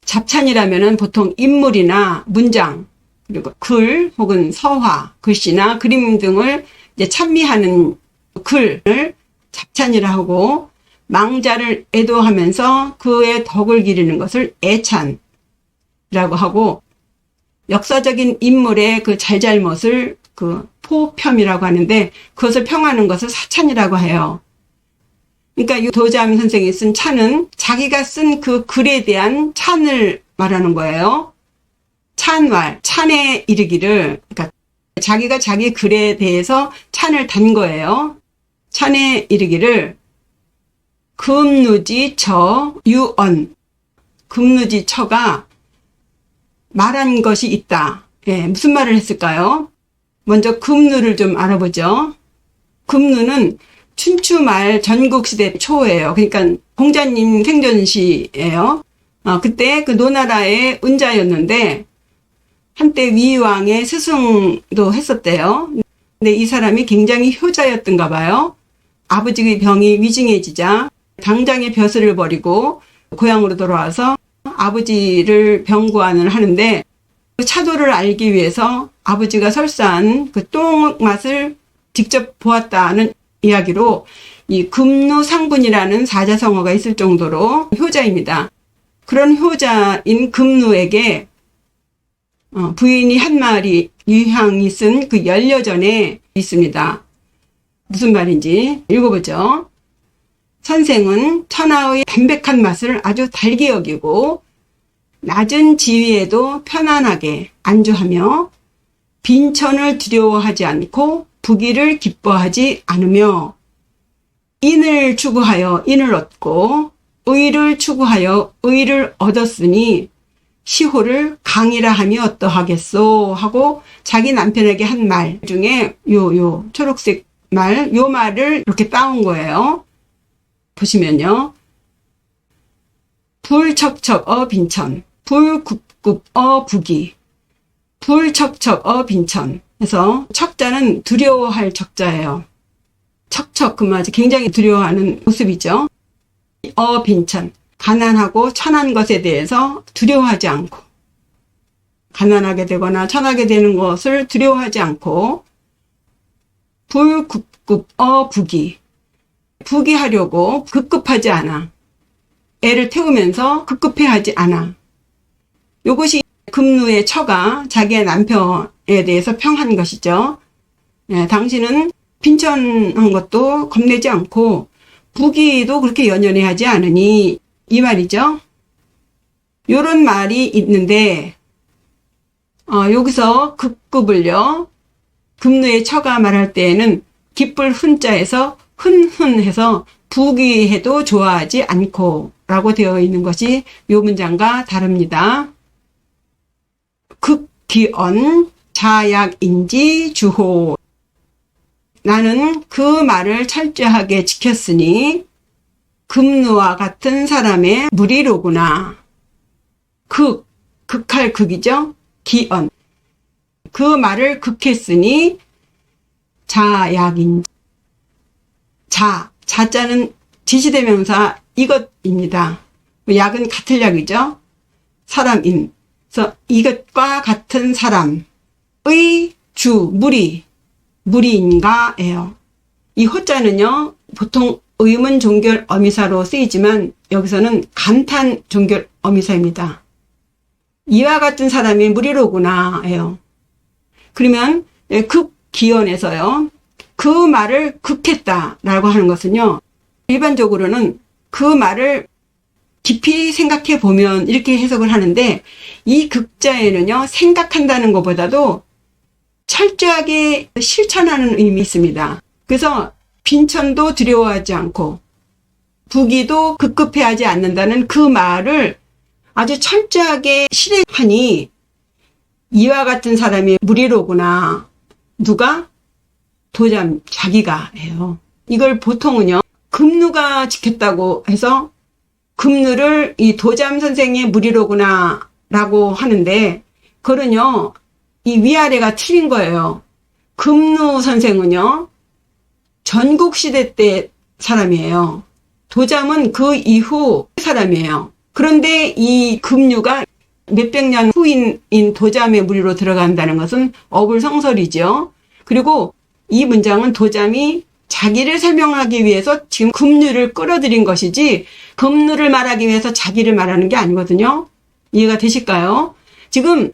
잡찬이라면은 보통 인물이나 문장, 그리고 글 혹은 서화, 글씨나 그림 등을 이제 찬미하는 글을 잡찬이라 하고, 망자를 애도하면서 그의 덕을 기리는 것을 애찬이라고 하고, 역사적인 인물의 그 잘잘못을 그 포평이라고 하는데, 그것을 평하는 것을 사찬이라고 해요. 그러니까 이 도잠 선생이 쓴 찬은 자기가 쓴 그 글에 대한 찬을 말하는 거예요. 찬왈, 찬에 이르기를, 그러니까 자기가 자기 글에 대해서 찬을 단 거예요. 찬에 이르기를, 금누지 처 유언, 금누지 처가 말한 것이 있다. 예, 무슨 말을 했을까요? 먼저 금누를 좀 알아보죠. 금누는 춘추 말 전국시대 초예요. 그러니까 공자님 생전시예요. 그때 그 노나라의 은자였는데, 한때 위왕의 스승도 했었대요. 근데 이 사람이 굉장히 효자였던가 봐요. 아버지의 병이 위중해지자 당장의 벼슬을 버리고 고향으로 돌아와서 아버지를 병구안을 하는데, 그 차도를 알기 위해서 아버지가 설사한 그 똥맛을 직접 보았다는 이야기로 이 금누상분이라는 사자성어가 있을 정도로 효자입니다. 그런 효자인 금누에게 부인이 한 말이 유향이 쓴 그 연려전에 있습니다. 무슨 말인지 읽어보죠. 선생은 천하의 담백한 맛을 아주 달게 여기고 낮은 지위에도 편안하게 안주하며 빈천을 두려워하지 않고 부귀를 기뻐하지 않으며 인을 추구하여 인을 얻고 의를 추구하여 의를 얻었으니 시호를 강이라 하며 어떠하겠소 하고 자기 남편에게 한 말 중에 요 초록색 말, 요 말을 이렇게 따온 거예요. 보시면요. 불척척 빈천, 불굽굽 부귀, 불척척 빈천. 그래서 척자는 두려워할 척자예요. 척척, 그만 굉장히 두려워하는 모습이죠. 빈천, 가난하고 천한 것에 대해서 두려워하지 않고, 가난하게 되거나 천하게 되는 것을 두려워하지 않고, 불굽굽 부귀, 부귀하려고 급급하지 않아. 애를 태우면서 급급해하지 않아. 이것이 금누의 처가 자기의 남편에 대해서 평한 것이죠. 예, 당신은 빈천한 것도 겁내지 않고 부귀도 그렇게 연연해하지 않으니, 이 말이죠. 요런 말이 있는데, 여기서 급급을요, 금누의 처가 말할 때에는 기쁠 훈자에서 흔흔해서 부귀해도 좋아하지 않고 라고 되어 있는 것이 요 문장과 다릅니다. 극기언 자약인지 주호. 나는 그 말을 철저하게 지켰으니 금누와 같은 사람의 무리로구나. 극할 극이죠. 기언. 그 말을 극했으니 자약인지. 자자는 지시대명사 이것입니다. 약은 같을 약이죠. 사람인. 그래서 이것과 같은 사람의 주, 무리인가예요. 이 호자는요, 보통 의문 종결 어미사로 쓰이지만 여기서는 감탄 종결 어미사입니다. 이와 같은 사람이 무리로구나예요. 그러면 극기원에서요, 그 말을 극했다라고 하는 것은요, 일반적으로는 그 말을 깊이 생각해 보면 이렇게 해석을 하는데, 이 극자에는요, 생각한다는 것보다도 철저하게 실천하는 의미 있습니다. 그래서 빈천도 두려워하지 않고 부귀도 급급해하지 않는다는 그 말을 아주 철저하게 실행하니 이와 같은 사람이 무리로구나. 누가? 도잠, 자기가 해요. 이걸 보통은요, 금누가 지켰다고 해서 금누를 이 도잠 선생의 무리로구나 라고 하는데, 그거는요, 이 위아래가 틀린 거예요. 금누 선생은요, 전국시대 때 사람이에요. 도잠은 그 이후 사람이에요. 그런데 이 금류가 몇백 년 후인 도잠의 무리로 들어간다는 것은 어불성설이죠. 그리고 이 문장은 도잠이 자기를 설명하기 위해서 지금 금류를 끌어들인 것이지 금류를 말하기 위해서 자기를 말하는 게 아니거든요. 이해가 되실까요? 지금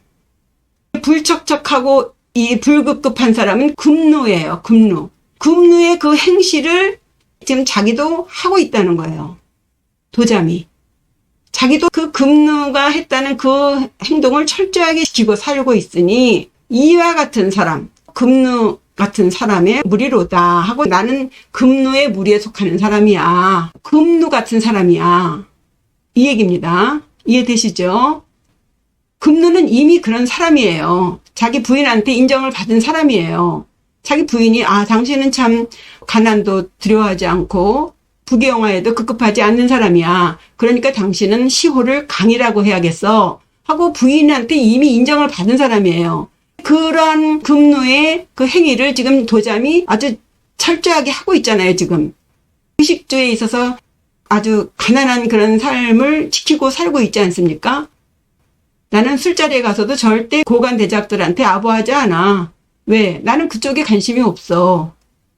불척척하고 이 불급급한 사람은 금류예요. 금류. 금류의 그 행실을 지금 자기도 하고 있다는 거예요. 도잠이. 자기도 그 금류가 했다는 그 행동을 철저하게 지키고 살고 있으니 이와 같은 사람, 금류 같은 사람의 무리로다 하고, 나는 금류의 무리에 속하는 사람이야. 금류 같은 사람이야. 이 얘기입니다. 이해되시죠? 금류는 이미 그런 사람이에요. 자기 부인한테 인정을 받은 사람이에요. 자기 부인이 당신은 참 가난도 두려워하지 않고 부귀영화에도 급급하지 않는 사람이야. 그러니까 당신은 시호를 강이라고 해야겠어 하고 부인한테 이미 인정을 받은 사람이에요. 그런 금류의 그 행위를 지금 도잠이 아주 철저하게 하고 있잖아요. 지금 의식주에 있어서 아주 가난한 그런 삶을 지키고 살고 있지 않습니까? 나는 술자리에 가서도 절대 고관 대작들한테 아부하지 않아. 왜? 나는 그쪽에 관심이 없어.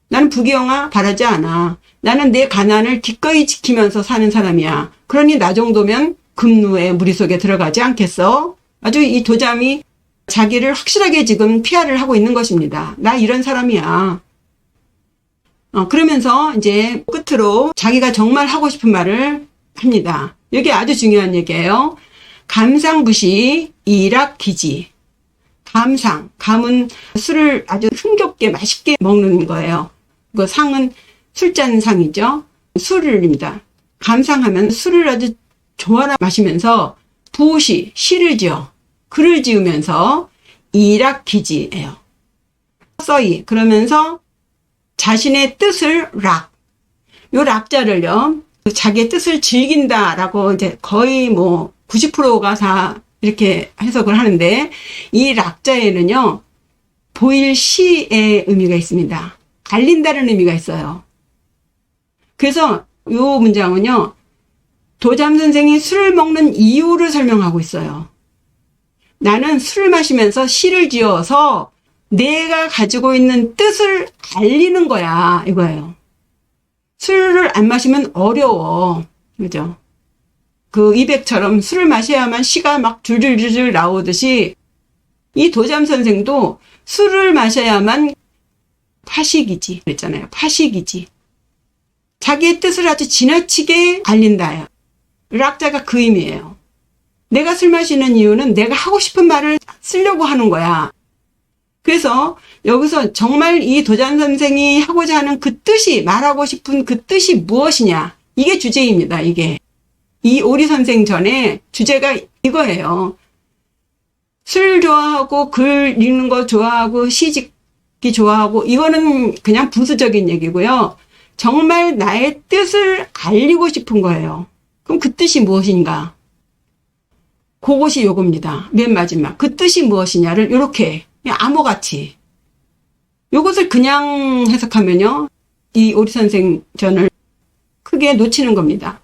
나는 부귀영화 바라지 않아. 나는 내 가난을 기꺼이 지키면서 사는 사람이야. 그러니 나 정도면 금류의 무리 속에 들어가지 않겠어? 아주 이 도잠이 자기를 확실하게 지금 PR을 하고 있는 것입니다. 나 이런 사람이야. 그러면서 이제 끝으로 자기가 정말 하고 싶은 말을 합니다. 이게 아주 중요한 얘기예요. 감상부시 이락기지. 감은 술을 아주 흥겹게 맛있게 먹는 거예요. 그 상은 술잔상이죠. 술입니다. 감상하면 술을 아주 좋아라 마시면서 부시, 시를 지어, 글을 지으면서 이락기지예요. 써이, 그러면서 자신의 뜻을 요 락자를요, 자기의 뜻을 즐긴다라고 이제 거의 90%가 다 이렇게 해석을 하는데, 이 락자에는요, 보일 시의 의미가 있습니다. 알린다는 의미가 있어요. 그래서 이 문장은요, 도잠 선생이 술을 먹는 이유를 설명하고 있어요. 나는 술을 마시면서 시를 지어서 내가 가지고 있는 뜻을 알리는 거야, 이거예요. 술을 안 마시면 어려워. 그죠? 그 이백처럼 술을 마셔야만 시가 막 줄줄줄줄 나오듯이 이 도잠 선생도 술을 마셔야만 파식이지 그랬잖아요. 파식이지. 자기의 뜻을 아주 지나치게 알린다요. 락자가 그 의미예요. 내가 술 마시는 이유는 내가 하고 싶은 말을 쓰려고 하는 거야. 그래서 여기서 정말 이 도잠 선생이 하고자 하는 그 뜻이, 말하고 싶은 그 뜻이 무엇이냐, 이게 주제입니다. 이게 이 오리 선생 전에 주제가 이거예요. 술 좋아하고 글 읽는 거 좋아하고 시 짓기 좋아하고, 이거는 그냥 부수적인 얘기고요. 정말 나의 뜻을 알리고 싶은 거예요. 그럼 그 뜻이 무엇인가? 그것이 요겁니다. 맨 마지막. 그 뜻이 무엇이냐를 이렇게 그냥 암호같이. 요것을 그냥 해석하면요, 이 오리 선생 전을 크게 놓치는 겁니다.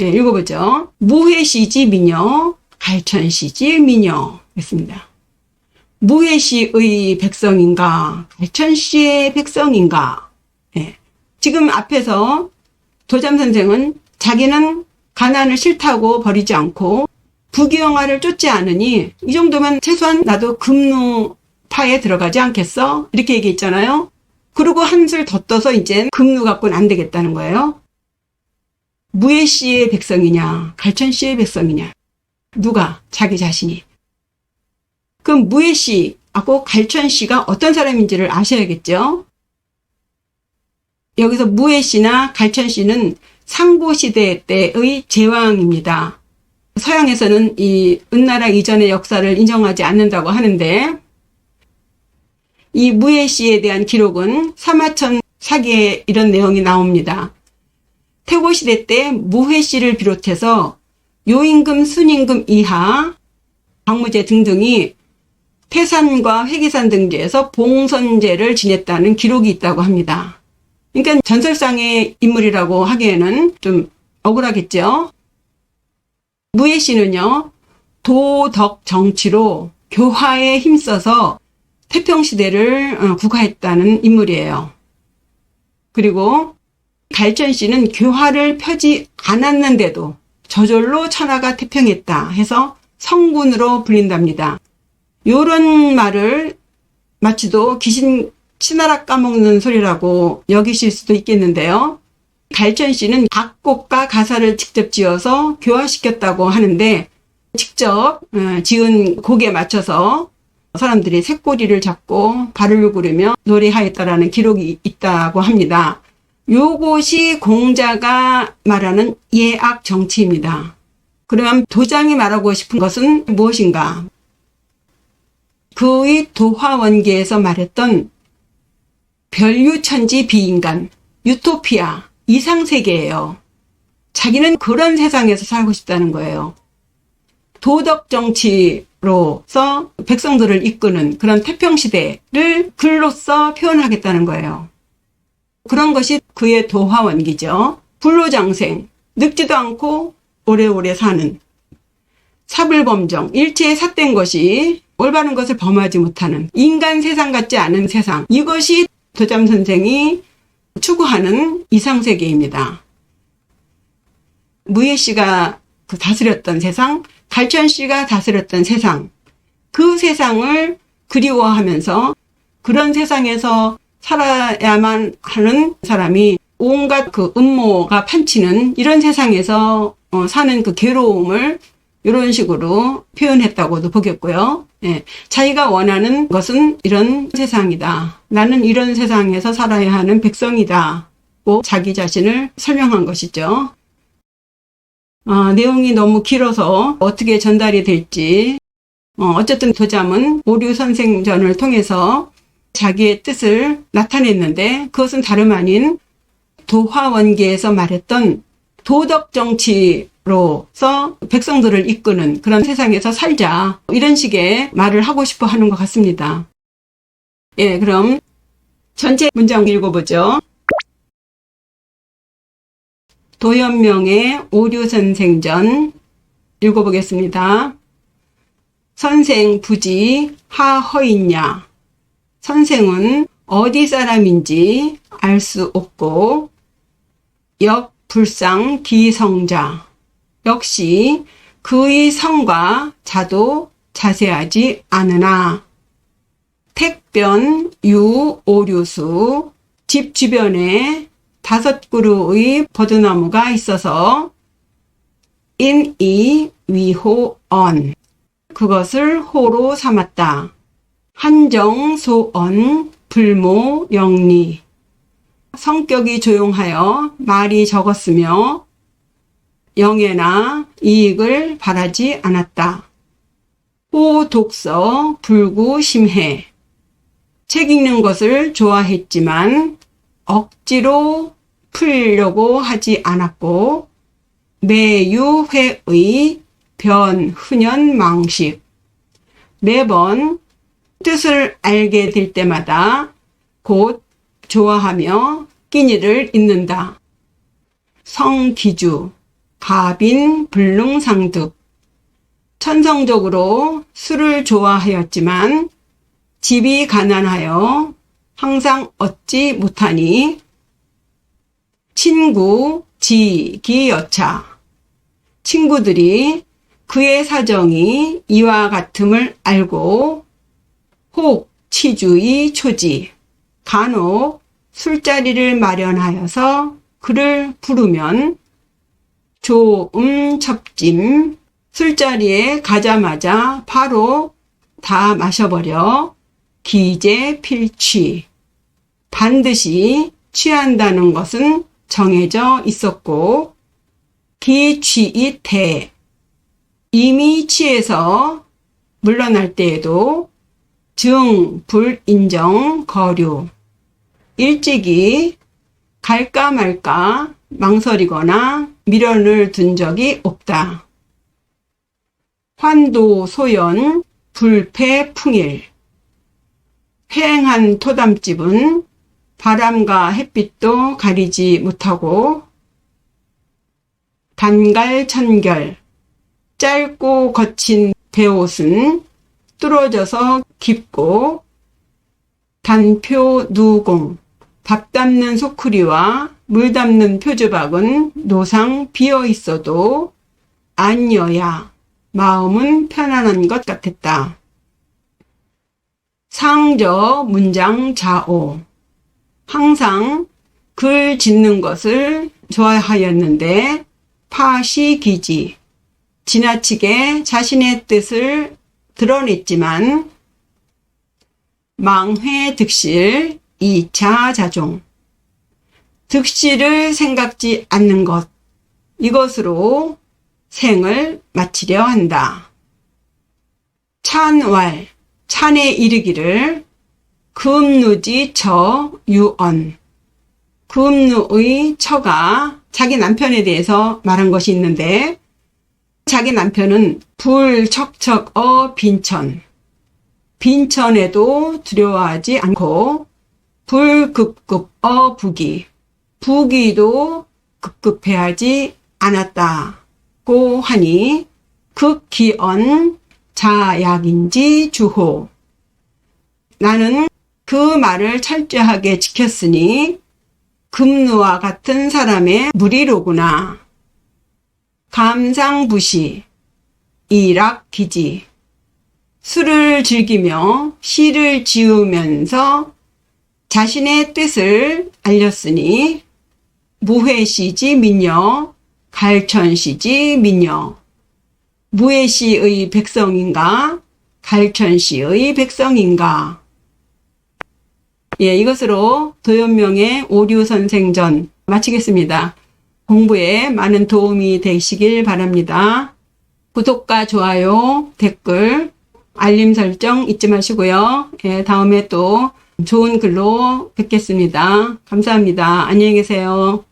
예, 읽어보죠. 무회시지 미녀, 갈천시지 미녀. 했습니다. 무회시의 백성인가, 갈천시의 백성인가. 예. 지금 앞에서 도잠 선생은 자기는 가난을 싫다고 버리지 않고 부귀영화를 쫓지 않으니 이 정도면 최소한 나도 금루파에 들어가지 않겠어? 이렇게 얘기했잖아요. 그리고 한술 더 떠서 이제 금루 갖고는 안 되겠다는 거예요. 무회시의 백성이냐, 갈천시의 백성이냐. 누가? 자기 자신이. 그럼 무회시하고 갈천시가 어떤 사람인지를 아셔야겠죠? 여기서 무회시나 갈천시는 상고시대 때의 제왕입니다. 서양에서는 이 은나라 이전의 역사를 인정하지 않는다고 하는데, 이 무회시에 대한 기록은 사마천 사기에 이런 내용이 나옵니다. 태고시대 때 무회시를 비롯해서 요임금, 순임금 이하, 광무제 등등이 태산과 회기산 등지에서 봉선제를 지냈다는 기록이 있다고 합니다. 그러니까 전설상의 인물이라고 하기에는 좀 억울하겠죠. 무회시는요, 도덕 정치로 교화에 힘써서 태평시대를 국화했다는 인물이에요. 그리고 갈천시는 교화를 펴지 않았는데도 저절로 천하가 태평했다 해서 성군으로 불린답니다. 요런 말을 마치도 귀신 치나락 까먹는 소리라고 여기실 수도 있겠는데요. 갈천시는 악곡과 가사를 직접 지어서 교화시켰다고 하는데, 직접 지은 곡에 맞춰서 사람들이 새꼬리를 잡고 발을 구르며 노래하였다라는 기록이 있다고 합니다. 요것이 공자가 말하는 예악 정치입니다. 그러면 도장이 말하고 싶은 것은 무엇인가? 그의 도화원계에서 말했던 별유천지 비인간, 유토피아, 이상세계예요. 자기는 그런 세상에서 살고 싶다는 거예요. 도덕 정치로서 백성들을 이끄는 그런 태평시대를 글로써 표현하겠다는 거예요. 그런 것이 그의 도화원기죠. 불로장생, 늙지도 않고 오래오래 사는, 사불범정, 일체에 삿된 것이 올바른 것을 범하지 못하는 인간 세상 같지 않은 세상, 이것이 도잠 선생이 추구하는 이상세계입니다. 무회시가 다스렸던 세상, 갈천시가 다스렸던 세상, 그 세상을 그리워하면서 그런 세상에서 살아야만 하는 사람이 온갖 그 음모가 판치는 이런 세상에서 사는 그 괴로움을 이런 식으로 표현했다고도 보겠고요. 예, 자기가 원하는 것은 이런 세상이다. 나는 이런 세상에서 살아야 하는 백성이다. 고 자기 자신을 설명한 것이죠. 내용이 너무 길어서 어떻게 전달이 될지, 어쨌든 도잠은 오류선생전을 통해서 자기의 뜻을 나타냈는데, 그것은 다름 아닌 도화원계에서 말했던 도덕정치로서 백성들을 이끄는 그런 세상에서 살자, 이런 식의 말을 하고 싶어 하는 것 같습니다. 예, 그럼 전체 문장 읽어보죠. 도연명의 오류선생전 읽어보겠습니다. 선생 부지 하허있냐. 선생은 어디 사람인지 알 수 없고, 역불상 기성자. 역시 그의 성과 자도 자세하지 않으나, 택변 유 오류수. 집 주변에 5그루의 버드나무가 있어서 인이 위호언. 그것을 호로 삼았다. 한정소언 불모영리. 성격이 조용하여 말이 적었으며 영예나 이익을 바라지 않았다. 호독서 불구심해. 책 읽는 것을 좋아했지만 억지로 풀려고 하지 않았고, 매유회의 변훈연망식. 매번 뜻을 알게 될 때마다 곧 좋아하며 끼니를 잇는다. 성기주, 가빈 불능상득. 천성적으로 술을 좋아하였지만 집이 가난하여 항상 얻지 못하니 친구 지기여차. 친구들이 그의 사정이 이와 같음을 알고 혹 치주의 초지. 간혹 술자리를 마련하여서 그를 부르면 조음첩짐. 술자리에 가자마자 바로 다 마셔버려 기재필취. 반드시 취한다는 것은 정해져 있었고 기취이태. 이미 취해서 물러날 때에도 불인정 거류. 일찍이 갈까 말까 망설이거나 미련을 둔 적이 없다. 환도소연 불패풍일. 휑한 토담집은 바람과 햇빛도 가리지 못하고 단갈천결. 짧고 거친 베옷은 뚫어져서 깊고 단표누공. 밥 담는 소쿠리와 물 담는 표주박은 노상 비어 있어도 안여야 마음은 편안한 것 같았다. 상저 문장 자오. 항상 글 짓는 것을 좋아하였는데 파시기지. 지나치게 자신의 뜻을 드러냈지만 망회득실 2차 자종. 득실을 생각지 않는 것. 이것으로 생을 마치려 한다. 찬왈. 찬에 이르기를 금누지 처 유언. 금누의 처가 자기 남편에 대해서 말한 것이 있는데 자기 남편은 불척척어 빈천. 빈천에도 두려워하지 않고 불급급어 부기. 부기도 급급해하지 않았다고 하니 극기언 자약인지 주호. 나는 그 말을 철저하게 지켰으니 금누와 같은 사람의 무리로구나. 감상부시 일학기지. 술을 즐기며 시를 지으면서 자신의 뜻을 알렸으니 무회시지 민여, 갈천시지 민여. 무회시의 백성인가, 갈천시의 백성인가. 이것으로 도연명의 오류선생전 마치겠습니다. 공부에 많은 도움이 되시길 바랍니다. 구독과 좋아요, 댓글, 알림 설정 잊지 마시고요. 다음에 또 좋은 글로 뵙겠습니다. 감사합니다. 안녕히 계세요.